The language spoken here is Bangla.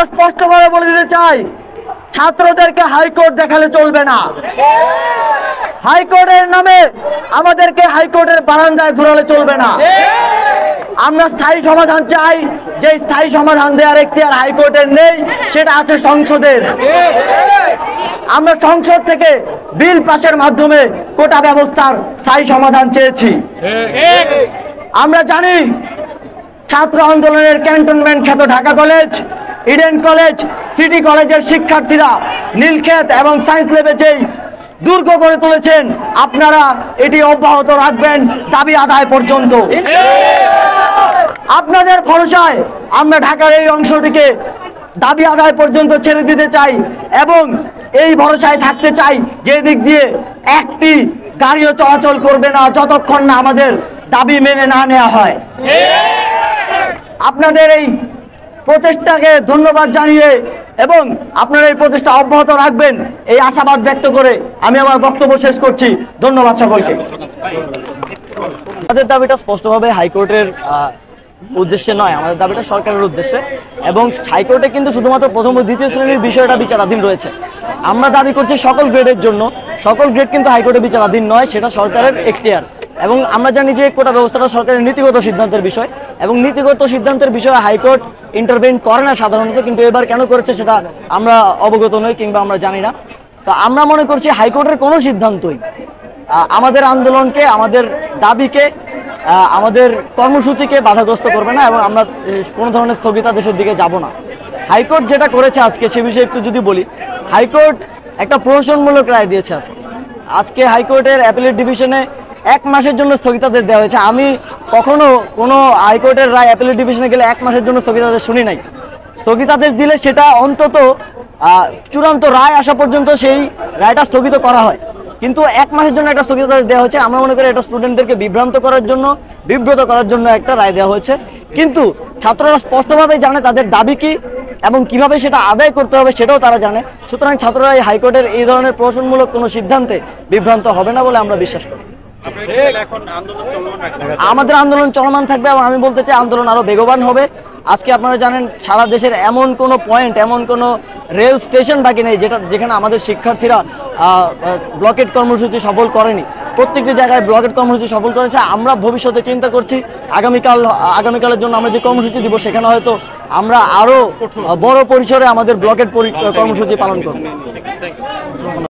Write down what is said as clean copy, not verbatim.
আমরা স্পষ্টভাবে বলে দিতে চাই, ছাত্রদেরকে হাইকোর্ট দেখালে চলবে না। হাইকোর্টের নামে আমাদেরকে হাইকোর্টের বারান্দায় ঘোরালে চলবে না। আমরা স্থায়ী সমাধান চাই, যে স্থায়ী সমাধান দেওয়ার এখতিয়ার হাইকোর্টের নেই, সেটা আছে সংসদের। আমরা সংসদ থেকে বিল পাশের মাধ্যমে কোটা ব্যবস্থার স্থায়ী সমাধান চেয়েছি। আমরা জানি ছাত্র আন্দোলনের ক্যান্টনমেন্ট খ্যাত Dhaka college, Eden college, city কলেজের শিক্ষার্থীরা নীলক্ষেত এবং সায়েন্স ল্যাবে যেই দুর্গ করে তুলেছেন, আপনারা এটি অব্যাহত রাখবেন দাবি আদায় পর্যন্ত। আপনাদের ভরসায় আমরা ঢাকার এই অংশটিকে দাবি আদায় পর্যন্ত ছেড়ে দিতে চাই এবং এই ভরসায় থাকতে চাই যে দিক দিয়ে একটি গাড়িও চলাচল করবে না যতক্ষণ না আমাদের দাবি মেনে না নেওয়া হয়। আপনাদের এই প্রচেষ্টাকে ধন্যবাদ জানিয়ে এবং আপনারা এই প্রচেষ্টা অব্যাহত রাখবেন এই আশাবাদ ব্যক্ত করে আমি আমার বক্তব্য শেষ করছি। ধন্যবাদ সকলকে। আমাদের দাবিটা স্পষ্টভাবে হাইকোর্টের উদ্দেশ্যে নয়, আমাদের দাবিটা সরকারের উদ্দেশ্যে, এবং হাইকোর্টে কিন্তু শুধুমাত্র প্রথম ও দ্বিতীয় শ্রেণীর বিষয়টা বিচারাধীন রয়েছে। আমরা দাবি করছি সকল গ্রেডের জন্য, সকল গ্রেড কিন্তু হাইকোর্টে বিচারাধীন নয়, সেটা সরকারের এখতিয়ার। এবং আমরা জানি যে কোটা ব্যবস্থাটা সরকারের নীতিগত সিদ্ধান্তের বিষয়, এবং নীতিগত সিদ্ধান্তের বিষয়ে হাইকোর্ট ইন্টারভেন করে না সাধারণত, কিন্তু এবার কেন করেছে সেটা আমরা অবগত নই কিংবা আমরা জানি না। তো আমরা মনে করছি হাইকোর্টের কোনো সিদ্ধান্তই আমাদের আন্দোলনকে, আমাদের দাবিকে, আমাদের কর্মসূচিকে বাধাগ্রস্ত করবে না এবং আমরা কোনো ধরনের স্থগিতাদেশের দিকে যাব না। হাইকোর্ট যেটা করেছে আজকে সে বিষয়ে একটু যদি বলি, হাইকোর্ট একটা প্রহসনমূলক রায় দিয়েছে আজকে হাইকোর্টের অ্যাপিলেট ডিভিশনে 1 মাসের জন্য স্থগিতাদেশ দেওয়া হয়েছে। আমি কখনো কোনো হাইকোর্টের রায় অ্যাপিলেট ডিভিশনে গেলে 1 মাসের জন্য স্থগিতাদেশ শুনি নাই। স্থগিতাদেশ দিলে সেটা অন্তত চূড়ান্ত রায় আসা পর্যন্ত সেই রায়টা স্থগিত করা হয়, কিন্তু 1 মাসের জন্য একটা স্থগিতাদেশ দেওয়া হয়েছে। আমরা মনে করি এটা স্টুডেন্টদেরকে বিভ্রান্ত করার জন্য, বিব্রত করার জন্য একটা রায় দেওয়া হয়েছে। কিন্তু ছাত্ররা স্পষ্টভাবে জানে তাদের দাবি কি এবং কিভাবে সেটা আদায় করতে হবে সেটাও তারা জানে। সুতরাং ছাত্ররা এই হাইকোর্টের এই ধরনের প্রহসনমূলক কোনো সিদ্ধান্তে বিভ্রান্ত হবে না বলে আমরা বিশ্বাস করি। আমাদের আন্দোলন চলমান থাকবে এবং আমি বলতে চাই আন্দোলন আরো বেগবান হবে। আজকে আপনারা জানেন সারা দেশের এমন কোনো পয়েন্ট, এমন কোনো রেল স্টেশন বাকি নেই যেখানে আমাদের শিক্ষার্থীরা ব্লকেট কর্মসূচি সফল করেনি। প্রত্যেকটি জায়গায় ব্লকেট কর্মসূচি সফল করেছে। আমরা ভবিষ্যতে চিন্তা করছি আগামীকালের জন্য আমরা যে কর্মসূচি দিব সেখানে হয়তো আমরা আরো বড় পরিসরে আমাদের ব্লকেট কর্মসূচি পালন করব।